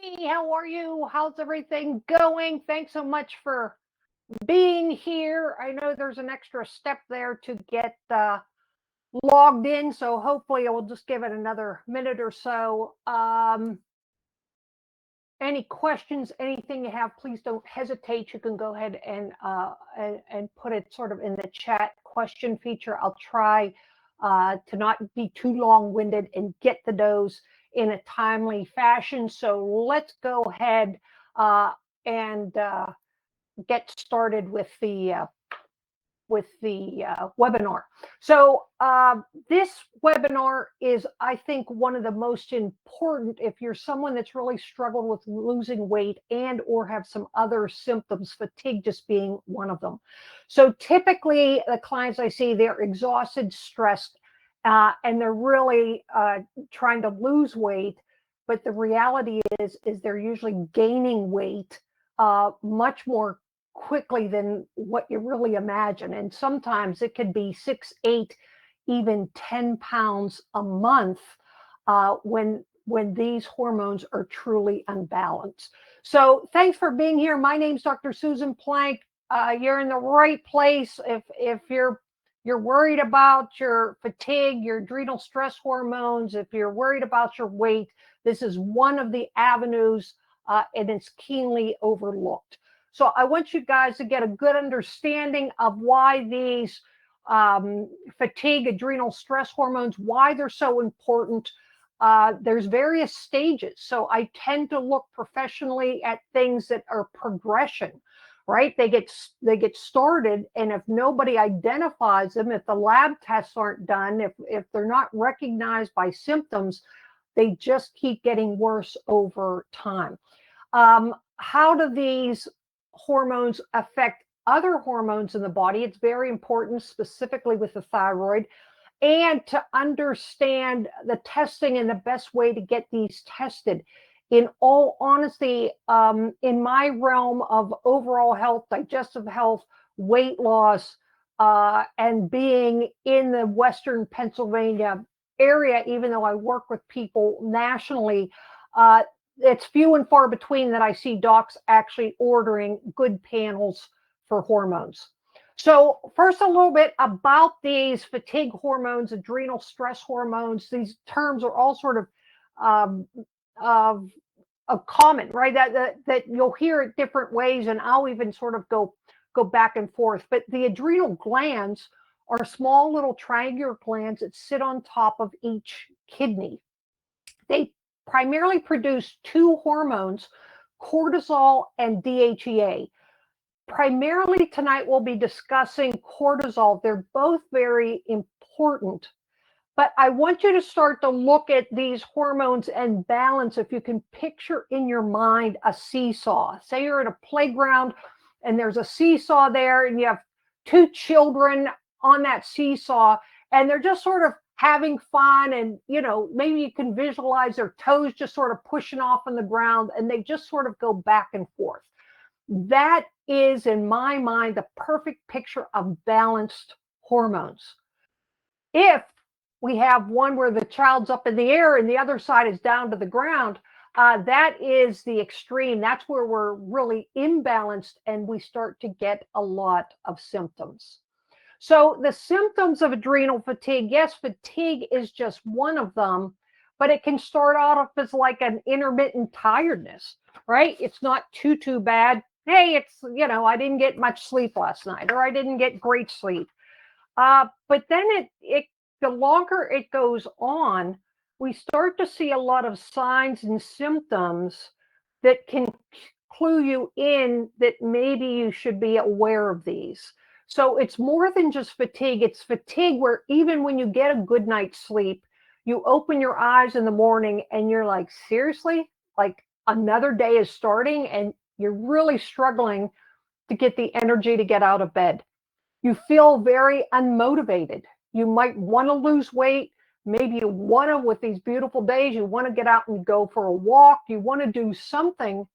Hey, how are you? How's everything going? Thanks so much for being here. I know there's an extra step there to get logged in, so hopefully I will just give it another minute or so. Any questions, anything you have, please don't hesitate. You can go ahead and put it sort of in the chat question feature. I'll try to not be too long-winded and get to those in a timely fashion. So let's go ahead and get started with the webinar. So this webinar is, I think, one of the most important if you're someone that's really struggled with losing weight and or have some other symptoms, fatigue just being one of them. So typically the clients I see, they're exhausted, stressed, and they're really trying to lose weight. But the reality is they're usually gaining weight much more quickly than what you really imagine. And sometimes it could be 6, 8, even 10 pounds a month when these hormones are truly unbalanced. So thanks for being here. My name's Dr. Susan Plank. You're in the right place. If you're worried about your fatigue, your adrenal stress hormones, if you're worried about your weight, this is one of the avenues, and it's keenly overlooked. So I want you guys to get a good understanding of why these fatigue, adrenal stress hormones, why they're so important. There's various stages. So I tend to look if at things that are progression, right? They get started, and if nobody identifies them, if the lab tests aren't done, if they're not recognized by symptoms, they just keep getting worse over time. How do these hormones affect other hormones in the body? It's very important, specifically with the thyroid, and to understand the testing and the best way to get these tested. In all honesty, in my realm of overall health, digestive health, weight loss, and being in the Western Pennsylvania area, even though I work with people nationally, it's few and far between that I see docs actually ordering good panels for hormones. So first, a little bit about these fatigue hormones, adrenal stress hormones. These terms are all sort of common, right? That you'll hear it different ways, and I'll even sort of go back and forth. But the adrenal glands are small little triangular glands that sit on top of each kidney. They primarily produce two hormones, cortisol and DHEA. Primarily tonight, we'll be discussing cortisol. They're both very important, but I want you to start to look at these hormones and balance. If you can picture in your mind a seesaw, say you're at a playground and there's a seesaw there and you have two children on that seesaw and they're just sort of having fun, and maybe you can visualize their toes just sort of pushing off on the ground and they just sort of go back and forth. That is, in my mind, the perfect picture of balanced hormones. If we have one where the child's up in the air and the other side is down to the ground, that is the extreme. That's where we're really imbalanced and we start to get a lot of symptoms. So the symptoms of adrenal fatigue, yes, fatigue is just one of them, but it can start off as like an intermittent tiredness, right? It's not too bad. Hey, it's, I didn't get much sleep last night, or I didn't get great sleep. But then the longer it goes on, we start to see a lot of signs and symptoms that can clue you in that maybe you should be aware of these. So it's more than just fatigue. It's fatigue where even when you get a good night's sleep, you open your eyes in the morning and you're like, seriously? Like another day is starting and you're really struggling to get the energy to get out of bed. You feel very unmotivated. You might want to lose weight. Maybe you want to, with these beautiful days, you want to get out and go for a walk. You want to do something,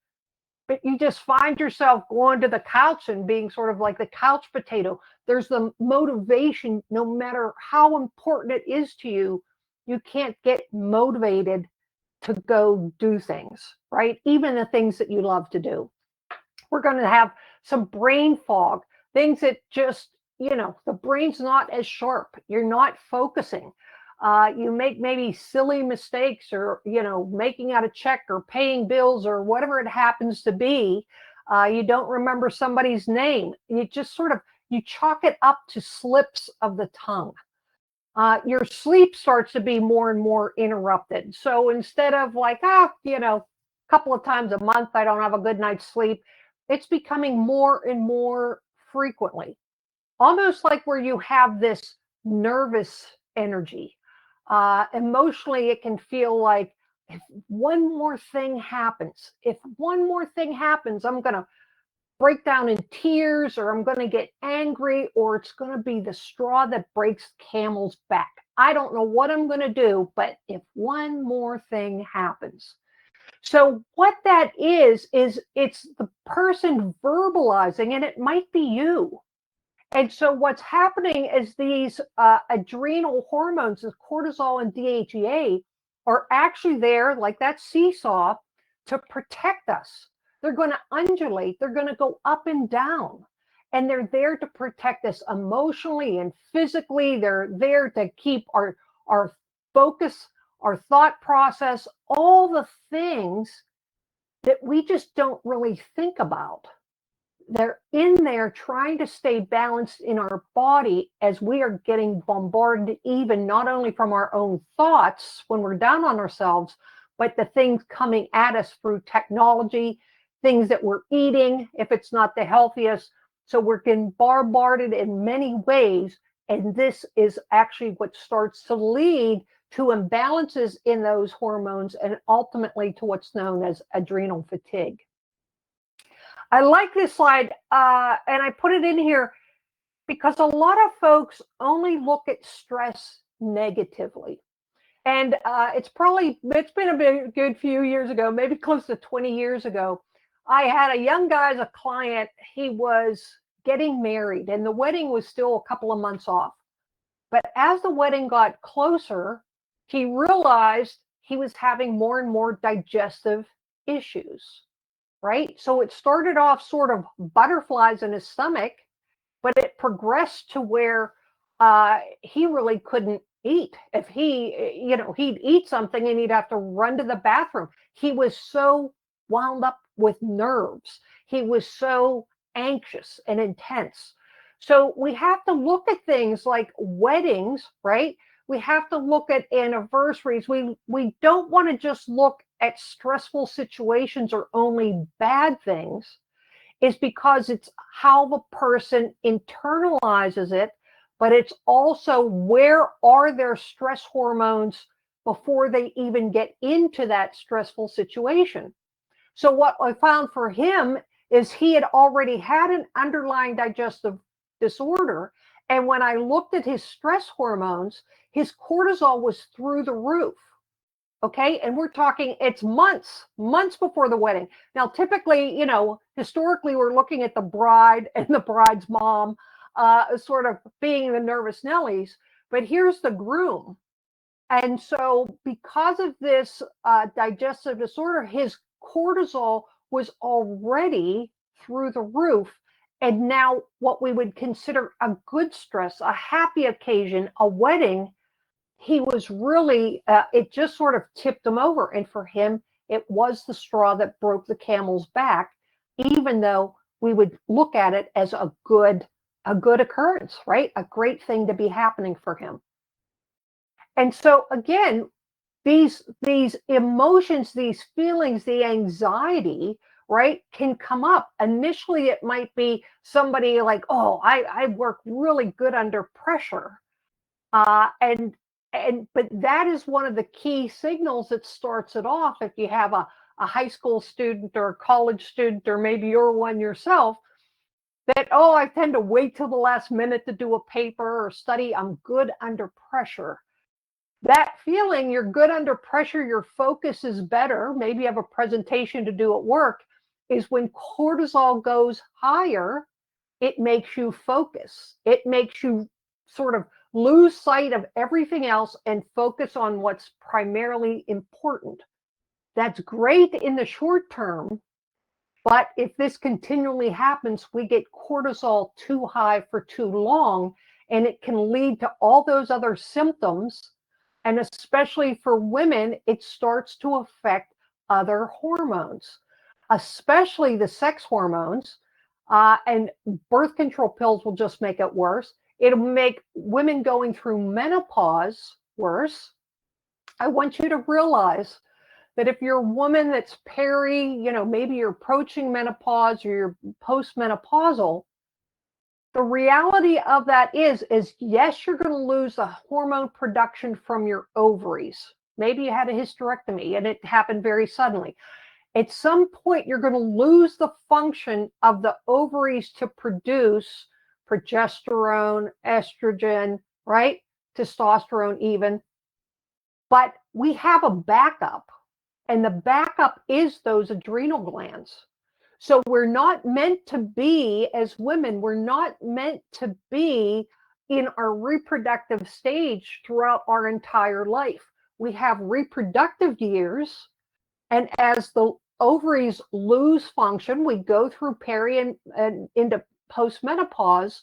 but you just find yourself going to the couch and being sort of like the couch potato. There's the motivation, no matter how important it is to you, you can't get motivated to go do things, right? Even the things that you love to do. We're going to have some brain fog, things that just, the brain's not as sharp. You're not focusing. You make maybe silly mistakes or, making out a check or paying bills or whatever it happens to be. You don't remember somebody's name. You just you chalk it up to slips of the tongue. Your sleep starts to be more and more interrupted. So instead of like, a couple of times a month, I don't have a good night's sleep, it's becoming more and more frequently, almost like where you have this nervous energy. Emotionally, it can feel like if one more thing happens, I'm going to break down in tears, or I'm going to get angry, or it's going to be the straw that breaks the camel's back. I don't know what I'm going to do, but if one more thing happens. So what that is it's the person verbalizing, and it might be you. And so what's happening is these adrenal hormones, the cortisol and DHEA, are actually there, like that seesaw, to protect us. They're going to undulate. They're going to go up and down. And they're there to protect us emotionally and physically. They're there to keep our focus, our thought process, all the things that we just don't really think about. They're in there trying to stay balanced in our body as we are getting bombarded, even not only from our own thoughts when we're down on ourselves, but the things coming at us through technology, things that we're eating, if it's not the healthiest. So we're getting bombarded in many ways. And this is actually what starts to lead to imbalances in those hormones and ultimately to what's known as adrenal fatigue. I like this slide, and I put it in here because a lot of folks only look at stress negatively. And it's been a good few years ago, maybe close to 20 years ago. I had a young guy as a client. He was getting married, and the wedding was still a couple of months off. But as the wedding got closer, he realized he was having more and more digestive issues. Right? So it started off sort of butterflies in his stomach, but it progressed to where he really couldn't eat. If he'd eat something and he'd have to run to the bathroom. He was so wound up with nerves. He was so anxious and intense. So we have to look at things like weddings, right? We have to look at anniversaries. We don't want to just look at stressful situations or only bad things, is because it's how the person internalizes it, but it's also where are their stress hormones before they even get into that stressful situation. So what I found for him is he had already had an underlying digestive disorder. And when I looked at his stress hormones, his cortisol was through the roof. Okay. And we're talking, it's months before the wedding. Now, typically, historically, we're looking at the bride and the bride's mom sort of being the nervous Nellies. But here's the groom. And so because of this digestive disorder, his cortisol was already through the roof. And now what we would consider a good stress, a happy occasion, a wedding, he was really, it just sort of tipped him over. And for him, it was the straw that broke the camel's back, even though we would look at it as a good occurrence, right? A great thing to be happening for him. And so again, these emotions, these feelings, the anxiety, right, can come up. Initially, it might be somebody like, oh, I work really good under pressure. But that is one of the key signals that starts it off. If you have a high school student or a college student, or maybe you're one yourself, that, oh, I tend to wait till the last minute to do a paper or study. I'm good under pressure. That feeling, you're good under pressure, your focus is better, maybe you have a presentation to do at work, is when cortisol goes higher, it makes you focus. It makes you sort of lose sight of everything else and focus on what's primarily important. That's great in the short term, but if this continually happens, we get cortisol too high for too long, and it can lead to all those other symptoms. And especially for women, it starts to affect other hormones, especially the sex hormones. And birth control pills will just make it worse. It'll make women going through menopause worse. I want you to realize that if you're a woman that's maybe you're approaching menopause or you're postmenopausal, the reality of that is yes, you're going to lose the hormone production from your ovaries. Maybe you had a hysterectomy and it happened very suddenly. At some point, you're going to lose the function of the ovaries to produce progesterone, estrogen, right? Testosterone even. But we have a backup, and the backup is those adrenal glands. So we're not meant to be, as women, we're not meant to be in our reproductive stage throughout our entire life. We have reproductive years, and as the ovaries lose function, we go through peri and into postmenopause.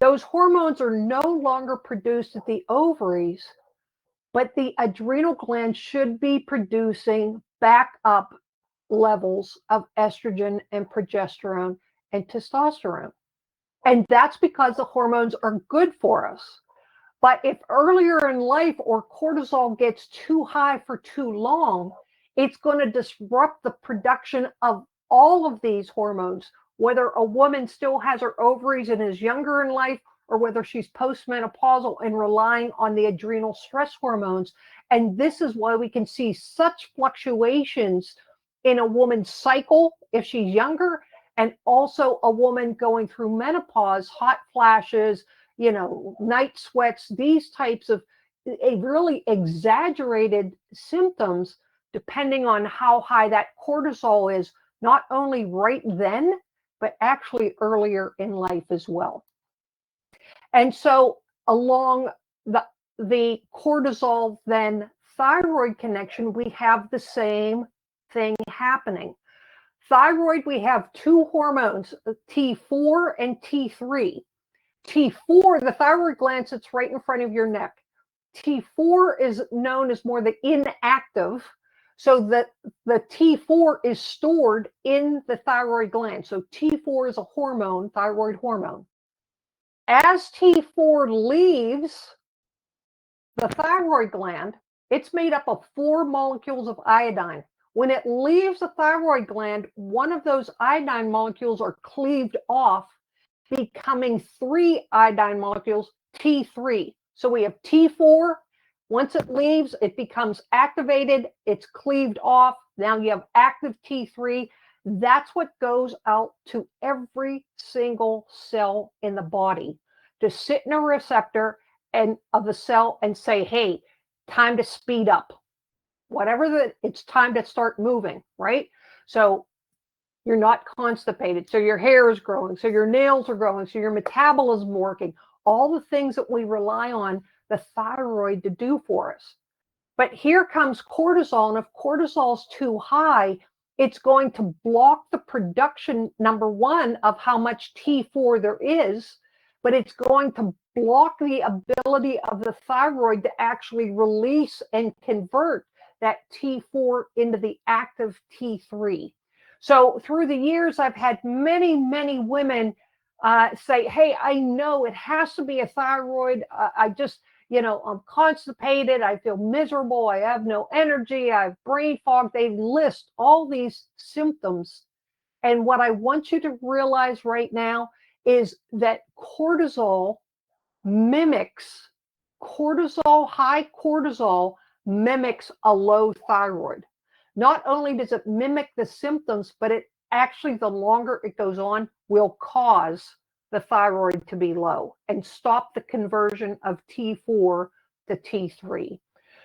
Those hormones are no longer produced at the ovaries, but the adrenal gland should be producing backup levels of estrogen and progesterone and testosterone. And that's because the hormones are good for us. But if earlier in life or cortisol gets too high for too long, it's going to disrupt the production of all of these hormones, whether a woman still has her ovaries and is younger in life, or whether she's postmenopausal and relying on the adrenal stress hormones. And this is why we can see such fluctuations in a woman's cycle if she's younger, and also a woman going through menopause, hot flashes, night sweats, these types of really exaggerated symptoms, depending on how high that cortisol is, not only right then, but actually earlier in life as well. And so along the cortisol then thyroid connection, we have the same thing happening. Thyroid, we have two hormones, T4 and T3. T4, the thyroid gland sits right in front of your neck. T4 is known as more the inactive. So the T4 is stored in the thyroid gland. So T4 is a hormone, thyroid hormone. As T4 leaves the thyroid gland, it's made up of 4 molecules of iodine. When it leaves the thyroid gland, one of those iodine molecules are cleaved off, becoming 3 iodine molecules, T3. So we have T4. Once it leaves, it becomes activated. It's cleaved off. Now you have active T3. That's what goes out to every single cell in the body to sit in a receptor of the cell and say, hey, time to speed up. Whatever it's time to start moving, right? So you're not constipated. So your hair is growing. So your nails are growing. So your metabolism working. All the things that we rely on the thyroid to do for us. But here comes cortisol. And if cortisol is too high, it's going to block the production, number one, of how much T4 there is, but it's going to block the ability of the thyroid to actually release and convert that T4 into the active T3. So through the years, I've had many, many women say, hey, I know it has to be a thyroid. I just, I'm constipated. I feel miserable. I have no energy. I have brain fog. They list all these symptoms. And what I want you to realize right now is that high cortisol mimics a low thyroid. Not only does it mimic the symptoms, but it actually, the longer it goes on, will cause the thyroid to be low and stop the conversion of T4 to T3.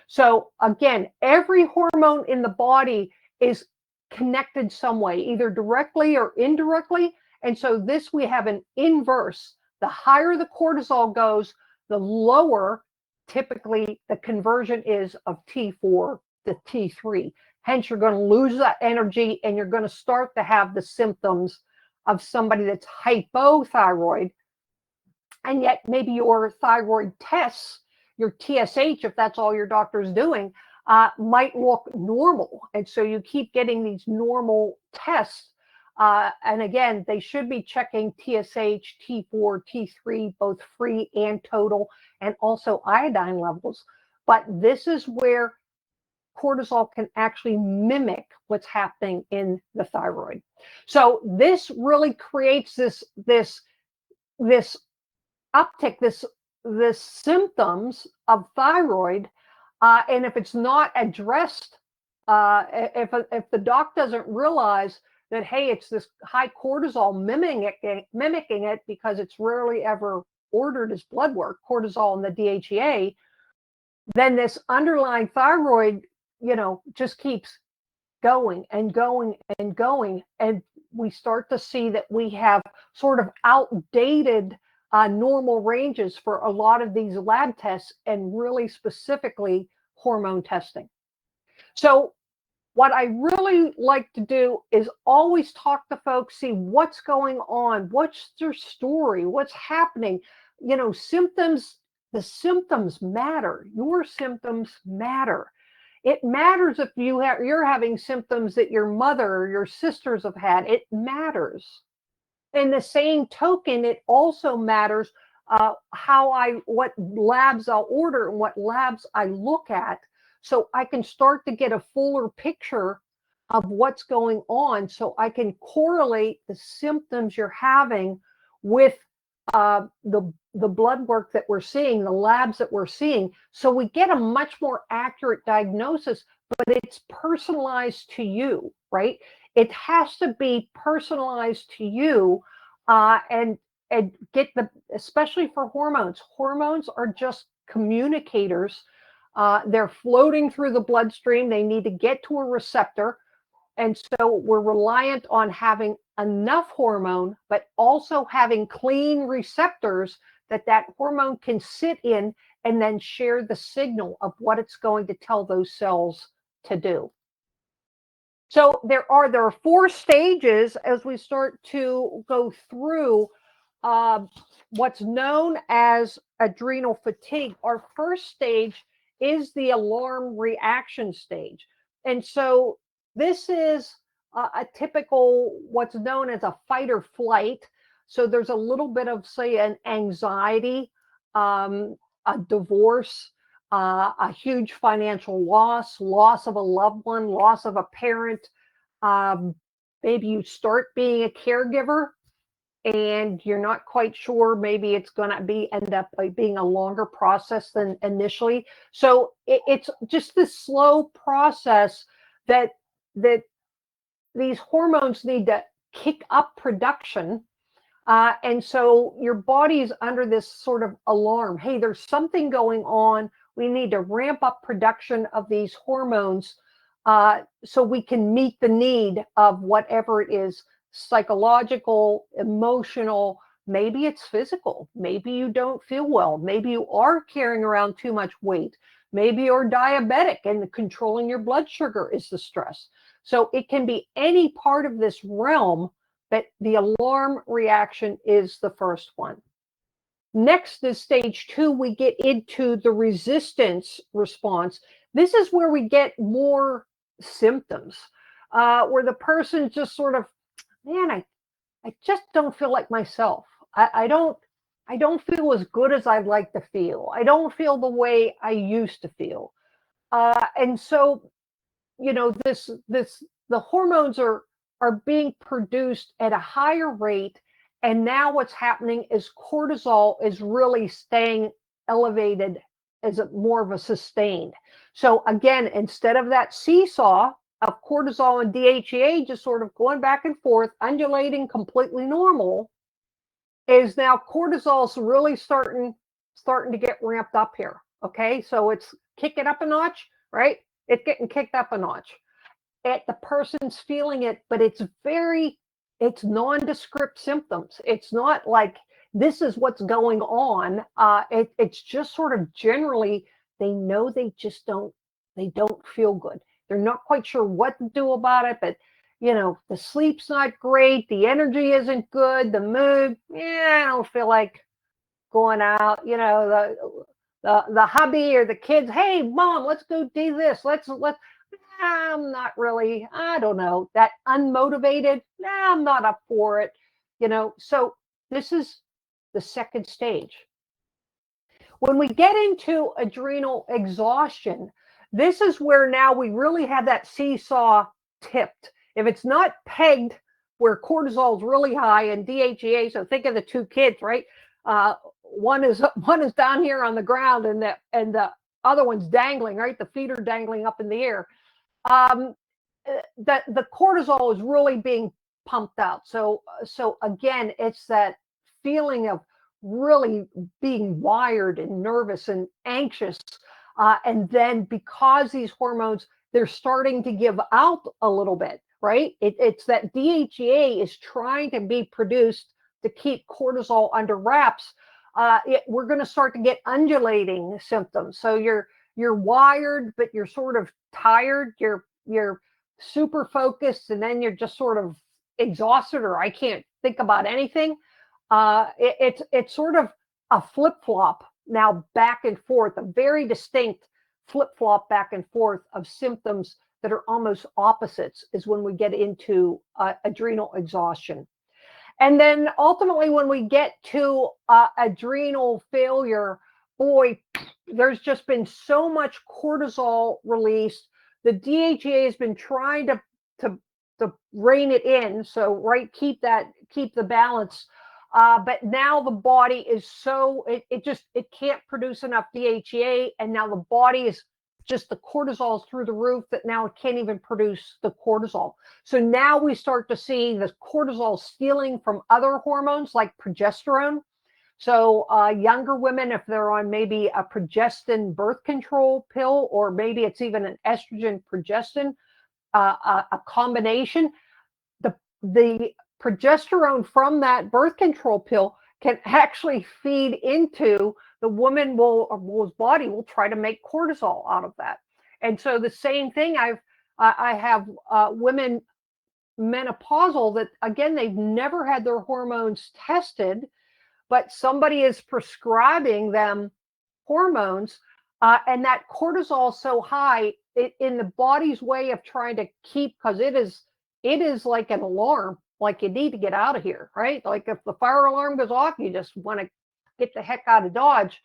So again, every hormone in the body is connected some way, either directly or indirectly. And so this, we have an inverse. The higher the cortisol goes, the lower typically the conversion is of T4 to T3. Hence, you're going to lose that energy and you're going to start to have the symptoms of somebody that's hypothyroid. And yet maybe your thyroid tests, your TSH, if that's all your doctor's doing, might look normal. And so you keep getting these normal tests. And again, they should be checking TSH, T4, T3, both free and total, and also iodine levels. But this is where cortisol can actually mimic what's happening in the thyroid. So this really creates this uptick, this symptoms of thyroid, and if it's not addressed, if the doc doesn't realize that, hey, it's this high cortisol mimicking it because it's rarely ever ordered as blood work, cortisol and the DHEA, then this underlying thyroid, just keeps going and going and going, and we start to see that we have sort of outdated normal ranges for a lot of these lab tests, and really specifically hormone testing. So what I really like to do is always talk to folks, see what's going on, what's their story, what's happening. Symptoms, the symptoms matter. Your symptoms matter. It matters if you're having symptoms that your mother or your sisters have had. It matters. In the same token, it also matters what labs I'll order and what labs I look at, so I can start to get a fuller picture of what's going on, so I can correlate the symptoms you're having with the blood work that we're seeing, the labs that we're seeing, so we get a much more accurate diagnosis, but it's personalized to you, right? It has to be personalized to you, and get especially for hormones. Hormones are just communicators. They're floating through the bloodstream. They need to get to a receptor. And so we're reliant on having enough hormone, but also having clean receptors that hormone can sit in and then share the signal of what it's going to tell those cells to do. So there are 4 stages as we start to go through what's known as adrenal fatigue. Our first stage is the alarm reaction stage. And so this is a typical, what's known as a fight or flight. So there's a little bit of, say, an anxiety, a divorce, a huge financial loss of a loved one, loss of a parent. Maybe you start being a caregiver and you're not quite sure, maybe it's going to end up being a longer process than initially. So it's just this slow process that these hormones need to kick up production. And so your body's under this sort of alarm. Hey, there's something going on. We need to ramp up production of these hormones so we can meet the need of whatever it is, psychological, emotional, maybe it's physical. Maybe you don't feel well. Maybe you are carrying around too much weight. Maybe you're diabetic and controlling your blood sugar is the stress. So it can be any part of this realm, but the alarm reaction is the first one. Next is stage 2. We get into the resistance response. This is where we get more symptoms, where the person just sort of, man, I just don't feel like myself. I don't feel as good as I'd like to feel. I don't feel the way I used to feel. And so, the hormones are being produced at a higher rate. And now what's happening is cortisol is really staying elevated as more of a sustained. So again, instead of that seesaw of cortisol and DHEA just sort of going back and forth, undulating, completely normal, is now cortisol's really starting to get ramped up here. Okay, so it's kicking up a notch, right? It's getting kicked up a notch. The person's feeling it, but it's nondescript symptoms. It's not like this is what's going on. It's just sort of generally, they know they don't feel good. They're not quite sure what to do about it, but the sleep's not great, the energy isn't good, the mood, I don't feel like going out. The hubby or the kids, hey mom, let's go do this. Let's I'm not really, I don't know, that unmotivated. Nah, I'm not up for it. So this is the second stage. When we get into adrenal exhaustion, this is where now we really have that seesaw tipped. If it's not pegged where cortisol is really high and DHEA, so think of the two kids, right? One is down here on the ground, and the other one's dangling, right? The feet are dangling up in the air. The cortisol is really being pumped out. So again, it's that feeling of really being wired and nervous and anxious. And then because these hormones, they're starting to give out a little bit, right? It's that DHEA is trying to be produced to keep cortisol under wraps. We're going to start to get undulating symptoms. So you're wired, but you're sort of tired. You're super focused, and then you're just sort of exhausted, or I can't think about anything. It's sort of a flip-flop now, back and forth, a very distinct flip-flop back and forth of symptoms that are almost opposites is when we get into adrenal exhaustion. And then ultimately, when we get to adrenal failure, boy, there's just been so much cortisol released. The DHEA has been trying to rein it in, so right, keep the balance. But now the body is so it can't produce enough DHEA, and now the body is just, the cortisol is through the roof, that now it can't even produce the cortisol. So now we start to see the cortisol stealing from other hormones like progesterone. So younger women, if they're on maybe a progestin birth control pill, or maybe it's even an estrogen progestin, a combination, the progesterone from that birth control pill can actually feed into the woman's body will try to make cortisol out of that. And so the same thing, I have women menopausal that, again, they've never had their hormones tested, but somebody is prescribing them hormones, and that cortisol is so high in the body's way of trying to keep, because it is like an alarm, like you need to get out of here, right? Like if the fire alarm goes off, you just want to get the heck out of Dodge.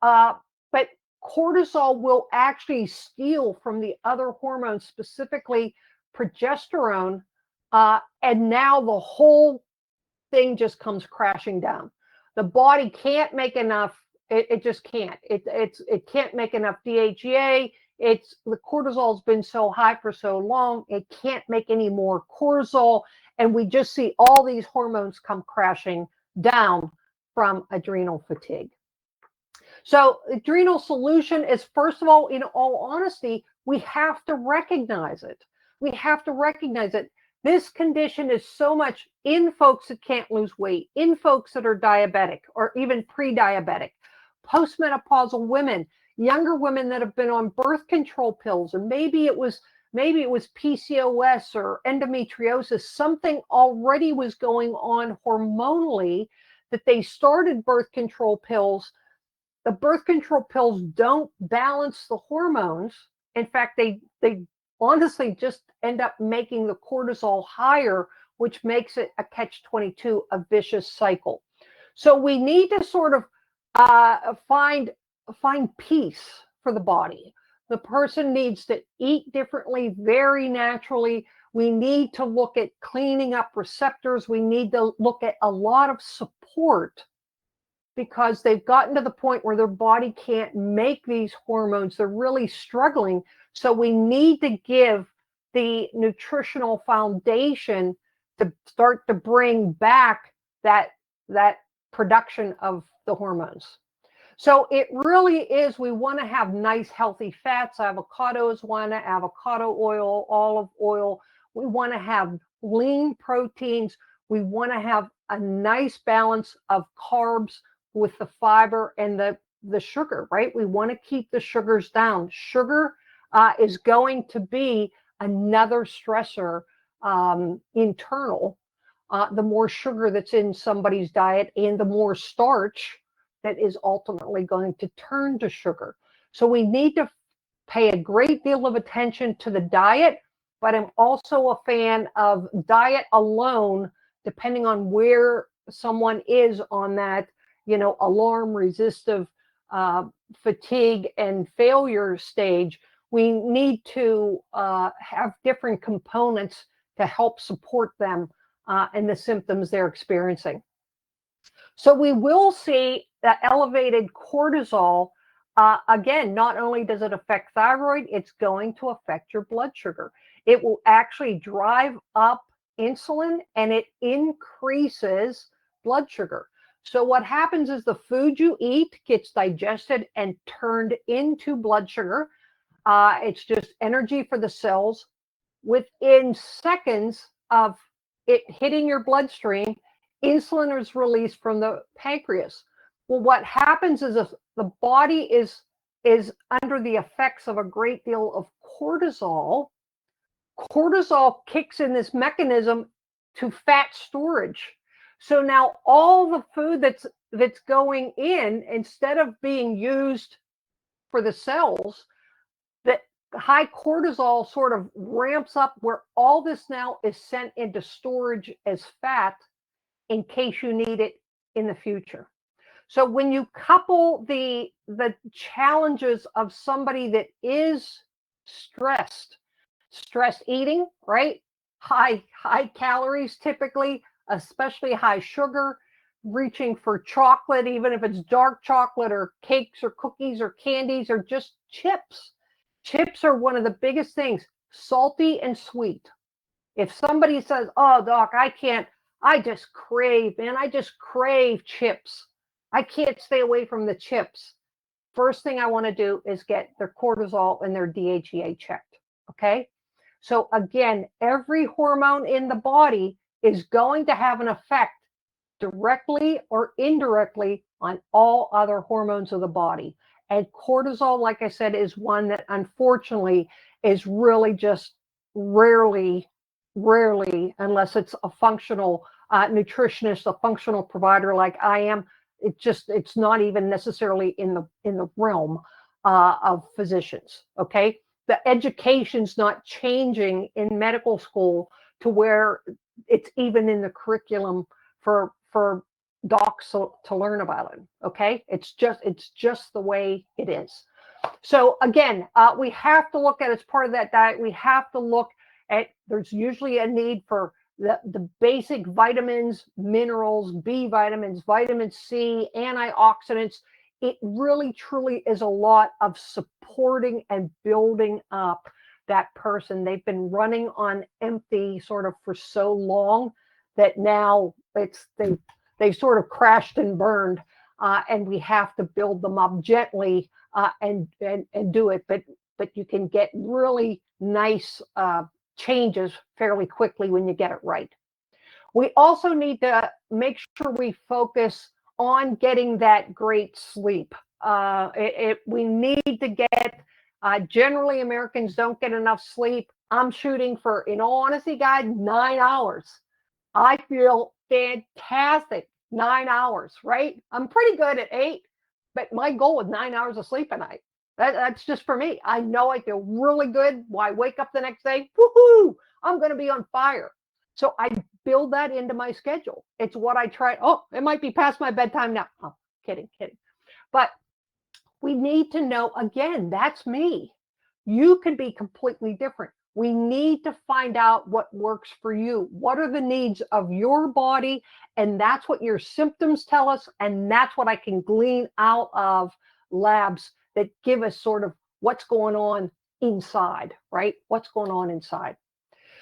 But cortisol will actually steal from the other hormones, specifically progesterone, and now the whole thing just comes crashing down. The body can't make enough. It just can't. It can't make enough DHEA. The cortisol's been so high for so long, it can't make any more cortisol, and we just see all these hormones come crashing down from adrenal fatigue. So adrenal solution is, first of all, in all honesty, we have to recognize it. We have to recognize it. This condition is so much in folks that can't lose weight, in folks that are diabetic or even pre-diabetic, postmenopausal women, younger women that have been on birth control pills, and maybe it was PCOS or endometriosis. Something already was going on hormonally that they started birth control pills. The birth control pills don't balance the hormones. In fact, they honestly just end up making the cortisol higher, which makes it a catch-22, a vicious cycle. So we need to sort of find peace for the body. The person needs to eat differently, very naturally. We need to look at cleaning up receptors. We need to look at a lot of support, because they've gotten to the point where their body can't make these hormones. They're really struggling. So we need to give the nutritional foundation to start to bring back that production of the hormones. So it really is, we want to have nice, healthy fats. Avocado is one, avocado oil, olive oil. We want to have lean proteins. We want to have a nice balance of carbs with the fiber and the sugar, right? We want to keep the sugars down. Sugar is going to be another stressor internal. The more sugar that's in somebody's diet and the more starch that is ultimately going to turn to sugar. So we need to pay a great deal of attention to the diet, but I'm also a fan of diet alone, depending on where someone is on that, alarm resistive fatigue and failure stage. We need to have different components to help support them and the symptoms they're experiencing. So we will see that elevated cortisol. Again, not only does it affect thyroid, it's going to affect your blood sugar. It will actually drive up insulin and it increases blood sugar. So what happens is the food you eat gets digested and turned into blood sugar. It's just energy for the cells. Within seconds of it hitting your bloodstream, insulin is released from the pancreas. Well, what happens is if the body is under the effects of a great deal of cortisol, cortisol kicks in this mechanism to fat storage. So now all the food that's going in, instead of being used for the cells, that high cortisol sort of ramps up where all this now is sent into storage as fat in case you need it in the future. So when you couple the challenges of somebody that is stress eating, right? High calories typically, especially high sugar, reaching for chocolate, even if it's dark chocolate or cakes or cookies or candies or just chips. Chips are one of the biggest things, salty and sweet. If somebody says, "Oh, doc, I can't, I just crave chips. I can't stay away from the chips." First thing I want to do is get their cortisol and their DHEA checked. Okay. So again, every hormone in the body is going to have an effect directly or indirectly on all other hormones of the body. And cortisol, like I said, is one that unfortunately is really just rarely, unless it's a functional nutritionist, a functional provider like I am, it's not even necessarily in the realm of physicians. Okay, the education's not changing in medical school to where it's even in the curriculum for docs to learn about it. Okay, it's just the way it is. So again, we have to look at, as part of that diet, we have to look at, there's usually a need for the basic vitamins, minerals, B vitamins, vitamin C, antioxidants. It really truly is a lot of supporting and building up that person. They've been running on empty sort of for so long that now they've sort of crashed and burned, and we have to build them up gently and do it. But you can get really nice changes fairly quickly when you get it right. We also need to make sure we focus on getting that great sleep. We need to get, generally Americans don't get enough sleep. I'm shooting for, in all honesty, guys, 9 hours. I feel fantastic. 9 hours, right? I'm pretty good at 8, but my goal is 9 hours of sleep a night. That's just for me. I know I feel really good. When I wake up the next day, woohoo, I'm going to be on fire. So I build that into my schedule. It's what I try. Oh, it might be past my bedtime now. Oh, kidding. But we need to know, again, that's me. You could be completely different. We need to find out what works for you. What are the needs of your body? And that's what your symptoms tell us. And that's what I can glean out of labs that give us sort of what's going on inside, right? What's going on inside.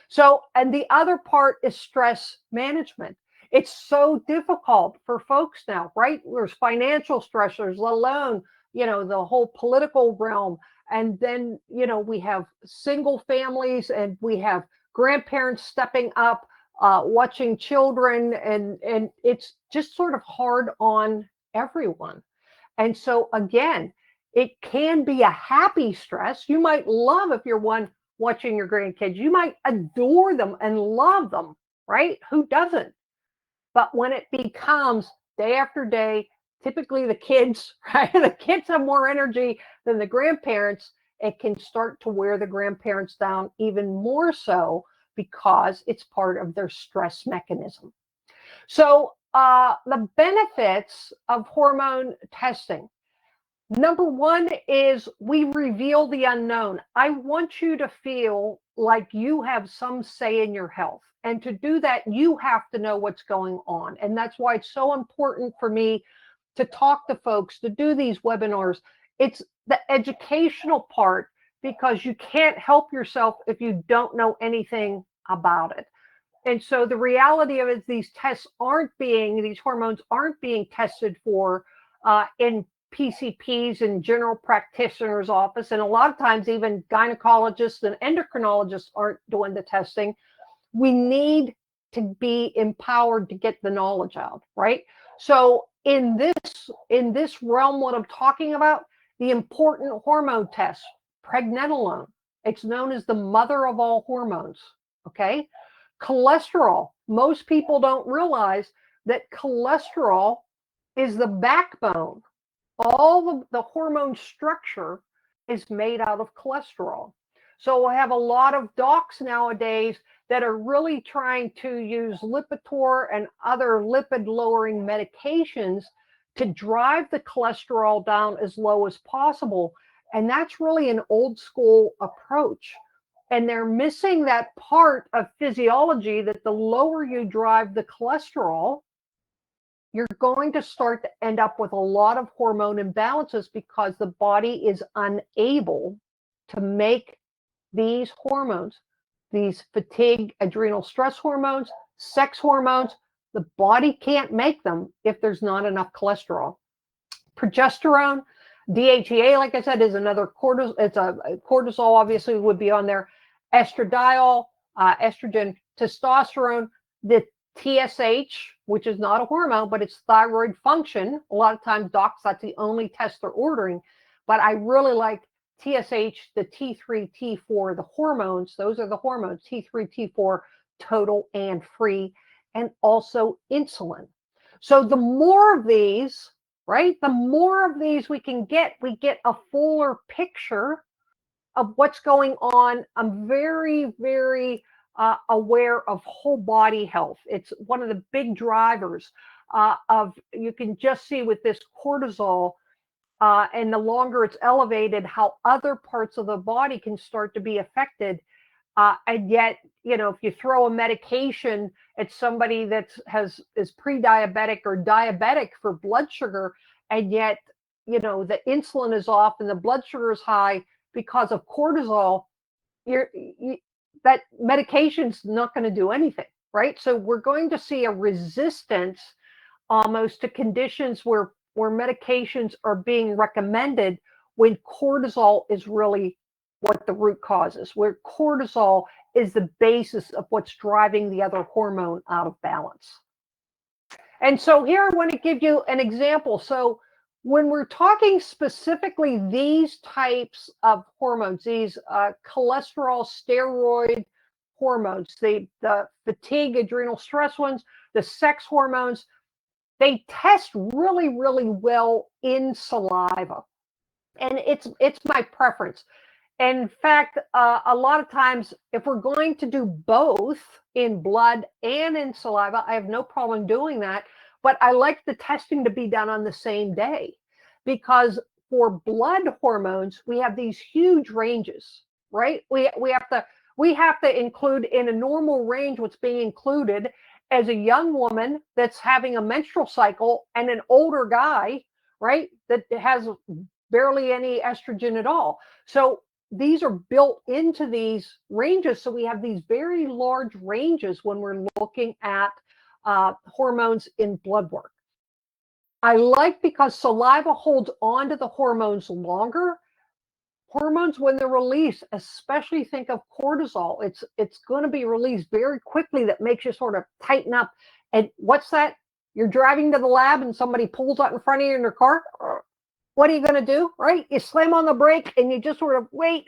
So, and the other part is stress management. It's so difficult for folks now, right? There's financial stressors, let alone, the whole political realm. And then, we have single families and we have grandparents stepping up, watching children, and it's just sort of hard on everyone. And so again, It can be a happy stress. You might love, if you're one watching your grandkids, you might adore them and love them, right? Who doesn't? But when it becomes day after day, typically the kids, right? The kids have more energy than the grandparents. It can start to wear the grandparents down even more so because it's part of their stress mechanism. So the benefits of hormone testing. Number one is we reveal the unknown. I want you to feel like you have some say in your health. And to do that, you have to know what's going on. And that's why it's so important for me to talk to folks, to do these webinars. It's the educational part, because you can't help yourself if you don't know anything about it. And so the reality of it is these hormones aren't being tested for in PCPs and general practitioners' office. And a lot of times even gynecologists and endocrinologists aren't doing the testing. We need to be empowered to get the knowledge out, right? So in this realm, what I'm talking about, the important hormone test, pregnenolone, it's known as the mother of all hormones, okay? Cholesterol, most people don't realize that cholesterol is the backbone. All the hormone structure is made out of cholesterol. So I have a lot of docs nowadays that are really trying to use Lipitor and other lipid lowering medications to drive the cholesterol down as low as possible. And that's really an old school approach. And they're missing that part of physiology that the lower you drive the cholesterol, you're going to start to end up with a lot of hormone imbalances because the body is unable to make these hormones, these fatigue, adrenal stress hormones, sex hormones. The body can't make them if there's not enough cholesterol. Progesterone, DHEA, like I said, is another cortisol. It's a cortisol, obviously, would be on there. Estradiol, estrogen, testosterone, the TSH, which is not a hormone, but it's thyroid function. A lot of times, docs, that's the only test they're ordering. But I really like TSH, the T3, T4, the hormones. Those are the hormones, T3, T4, total and free, and also insulin. So the more of these, right, the more of these we get a fuller picture of what's going on. I'm very, very aware of whole body health. It's one of the big drivers of, you can just see with this cortisol, and the longer it's elevated, how other parts of the body can start to be affected. And yet, if you throw a medication at somebody that is pre-diabetic or diabetic for blood sugar, and yet, the insulin is off and the blood sugar is high because of cortisol, that medication's not going to do anything, right? So we're going to see a resistance almost to conditions where medications are being recommended when cortisol is really what the root cause is, where cortisol is the basis of what's driving the other hormone out of balance. And so here I want to give you an example. So when we're talking specifically these types of hormones, these cholesterol steroid hormones, the fatigue, adrenal stress ones, the sex hormones, they test really, really well in saliva. And it's my preference. In fact, a lot of times, if we're going to do both in blood and in saliva, I have no problem doing that. But I like the testing to be done on the same day, because for blood hormones, we have these huge ranges, right? We have to include in a normal range what's being included as a young woman that's having a menstrual cycle and an older guy, right, that has barely any estrogen at all. So these are built into these ranges. So we have these very large ranges when we're looking at hormones in blood work. I like, because saliva holds on to the hormones longer. Hormones, when they're released, especially think of cortisol, it's going to be released very quickly. That makes you sort of tighten up. And what's that? You're driving to the lab and somebody pulls out in front of you in their car. what are you going to do, right? You slam on the brake and you just sort of wait,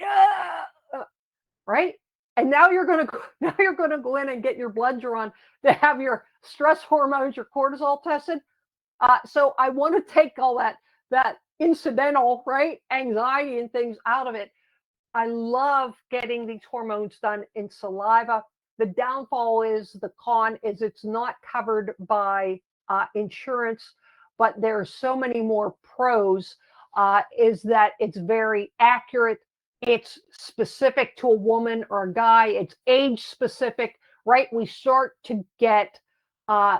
right? And now you're going to go in and get your blood drawn to have your stress hormones, your cortisol tested. So I want to take all that incidental, right, anxiety and things out of it. I love getting these hormones done in saliva. The downfall is, the con is, it's not covered by insurance, but there are so many more pros. Is that it's very accurate. It's specific to a woman or a guy. It's age specific, right? We start to get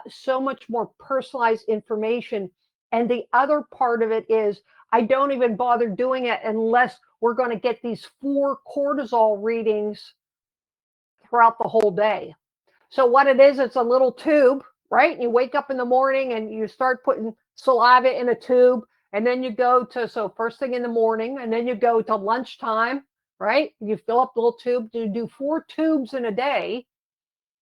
so much more personalized information. And the other part of it is, I don't even bother doing it unless we're going to get these 4 cortisol readings throughout the whole day. So what it is, it's a little tube, right? You wake up in the morning and you start putting saliva in a tube, and then you go to, so first thing in the morning, and then you go to lunchtime, right? You fill up the little tube. You do 4 tubes in a day,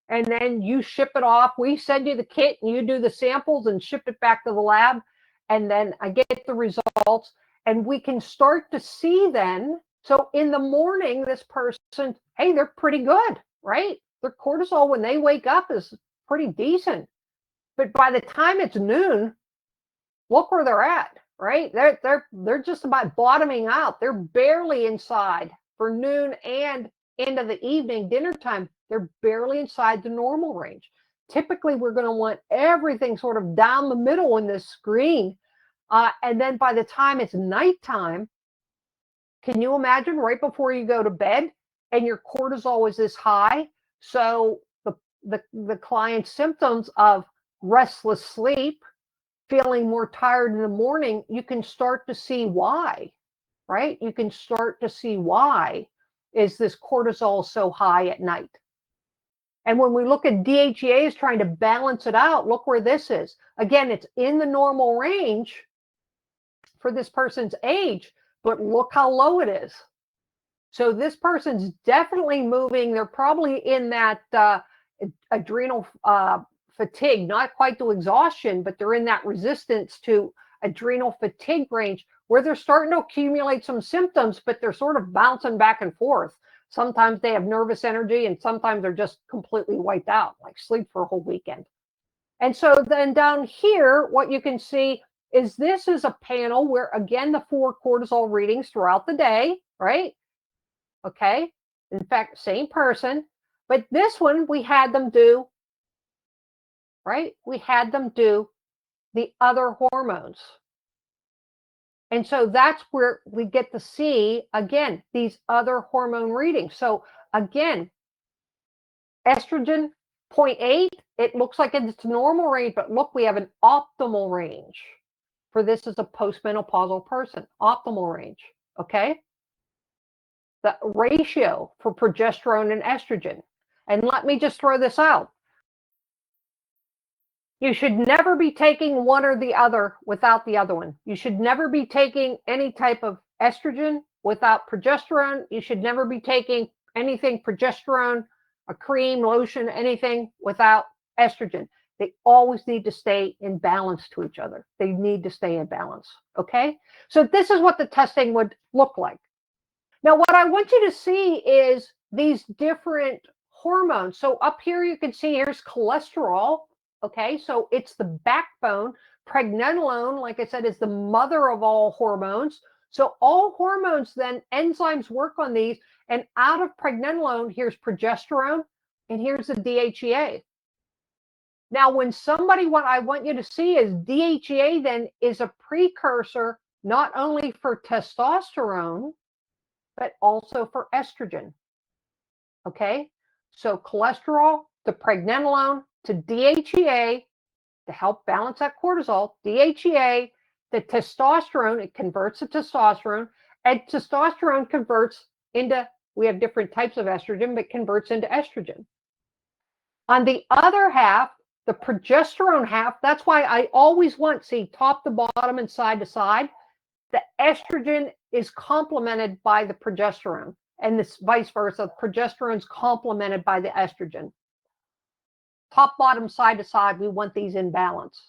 and then you ship it off. We send you the kit and you do the samples and ship it back to the lab. And then I get the results, and we can start to see then. So in the morning, this person, hey, they're pretty good, right? Their cortisol when they wake up is pretty decent. But by the time it's noon, look where they're at, right? They're just about bottoming out. They're barely inside for noon and into the evening, dinner time. They're barely inside the normal range. Typically, we're going to want everything sort of down the middle in this screen. And then by the time it's nighttime, can you imagine right before you go to bed and your cortisol is this high? So the client's symptoms of restless sleep, feeling more tired in the morning, you can start to see why, right? You can start to see why is this cortisol so high at night. And when we look at DHEAs trying to balance it out, look where this is. Again, it's in the normal range for this person's age, but look how low it is. So this person's definitely moving. They're probably in that adrenal fatigue, not quite to exhaustion, but they're in that resistance to adrenal fatigue range where they're starting to accumulate some symptoms, but they're sort of bouncing back and forth. Sometimes they have nervous energy, and sometimes they're just completely wiped out, like sleep for a whole weekend. And so then down here, what you can see is this is a panel where, again, the 4 cortisol readings throughout the day, right? Okay. In fact, same person. But this one, we had them do, right? We had them do the other hormones. And so that's where we get to see, again, these other hormone readings. So again, estrogen, 0.8, it looks like it's normal range, but look, we have an optimal range for this as a postmenopausal person, optimal range, okay? The ratio for progesterone and estrogen. And let me just throw this out. You should never be taking one or the other without the other one. You should never be taking any type of estrogen without progesterone. You should never be taking anything progesterone, a cream, lotion, anything without estrogen. They always need to stay in balance to each other. They need to stay in balance. Okay? So this is what the testing would look like. Now, what I want you to see is these different hormones. So up here, you can see here's cholesterol. Okay, so it's the backbone. Pregnenolone, like I said, is the mother of all hormones. So all hormones, then enzymes work on these. And out of pregnenolone, here's progesterone, and here's the DHEA. Now, when somebody, what I want you to see is DHEA then is a precursor not only for testosterone, but also for estrogen. Okay, so cholesterol to pregnenolone to DHEA to help balance that cortisol, DHEA, the testosterone, it converts to testosterone, and testosterone converts into, we have different types of estrogen, but converts into estrogen. On the other half, the progesterone half, that's why I always want, see, top to bottom and side to side, the estrogen is complemented by the progesterone, and this vice versa, progesterone is complemented by the estrogen. Top, bottom, side to side, we want these in balance.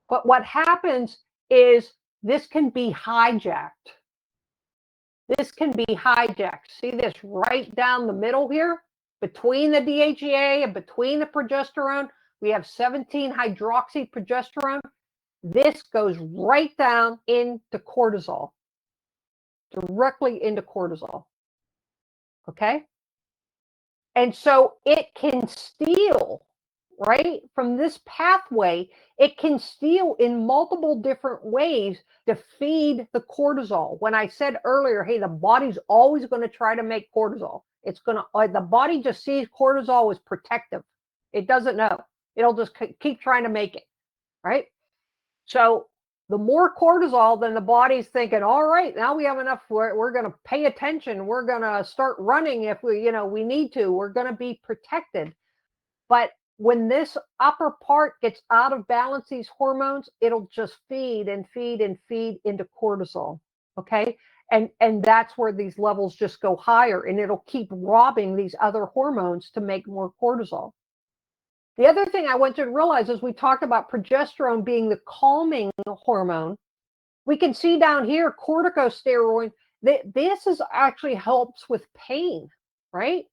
But what happens is this can be hijacked. This can be hijacked. See this right down the middle here? Between the DHEA and between the progesterone, we have 17-hydroxyprogesterone. This goes right down into cortisol, directly into cortisol. Okay? And so it can steal, right, from this pathway. It can steal in multiple different ways to feed the cortisol. When I said earlier, hey, the body's always going to try to make cortisol. It's going to, the body just sees cortisol as protective. It doesn't know. It'll just keep trying to make it, right? So the more cortisol, then the body's thinking, all right, now we have enough. We're going to pay attention. We're going to start running if we need to. We're going to be protected. But when this upper part gets out of balance, these hormones, it'll just feed and feed and feed into cortisol. Okay. And that's where these levels just go higher, and it'll keep robbing these other hormones to make more cortisol. The other thing I want you to realize is we talked about progesterone being the calming hormone. We can see down here corticosteroid. This is actually helps with pain, right?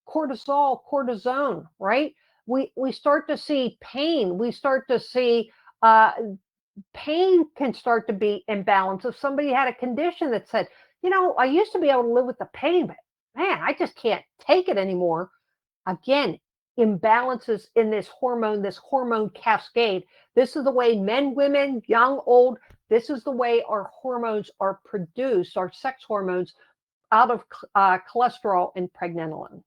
Cortisol, cortisone, right? We start to see pain. We start to see pain can start to be imbalanced. If somebody had a condition that said, I used to be able to live with the pain, but man, I just can't take it anymore. Again, imbalances in this hormone cascade. This is the way men, women, young, old, this is the way our hormones are produced, our sex hormones, out of cholesterol and pregnenolone.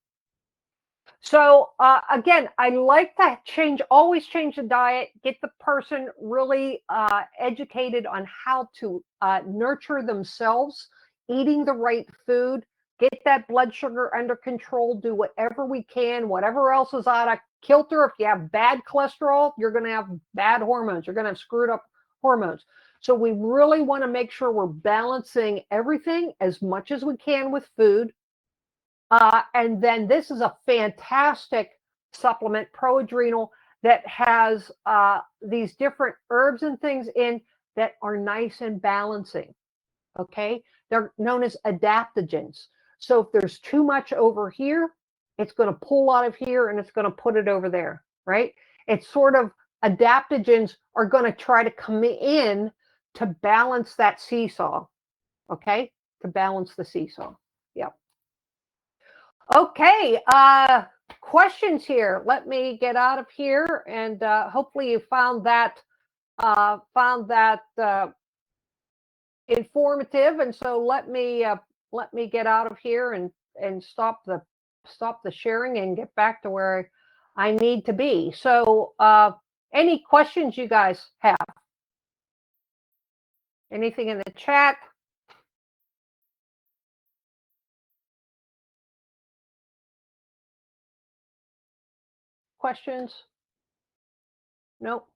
So again, I like to always change the diet, get the person really educated on how to nurture themselves, eating the right food, get that blood sugar under control, do whatever we can, whatever else is out of kilter. If you have bad cholesterol, you're going to have bad hormones. You're going to have screwed up hormones. So we really want to make sure we're balancing everything as much as we can with food. And then this is a fantastic supplement, ProAdrenal, that has these different herbs and things in that are nice and balancing. Okay, they're known as adaptogens. So if there's too much over here, it's going to pull out of here and it's going to put it over there, right? It's sort of adaptogens are going to try to come in to balance that seesaw, okay? To balance the seesaw. Yep. Okay, questions here. Let me get out of here, and hopefully you found that informative. And so let me get out of here and stop the sharing and get back to where I need to be. So any questions you guys have? Anything in the chat? Questions? Nope.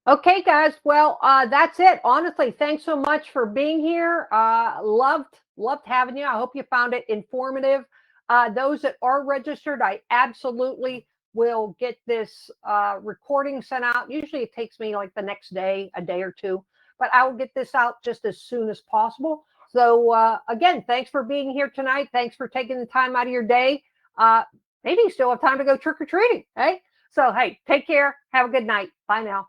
Okay, guys. Well, that's it. Honestly, thanks so much for being here. Loved having you. I hope you found it informative. Those that are registered, I absolutely will get this recording sent out. Usually it takes me like the next day, a day or two, but I will get this out just as soon as possible. So again, thanks for being here tonight. Thanks for taking the time out of your day. Maybe you still have time to go trick-or-treating, hey? So, hey, take care. Have a good night. Bye now.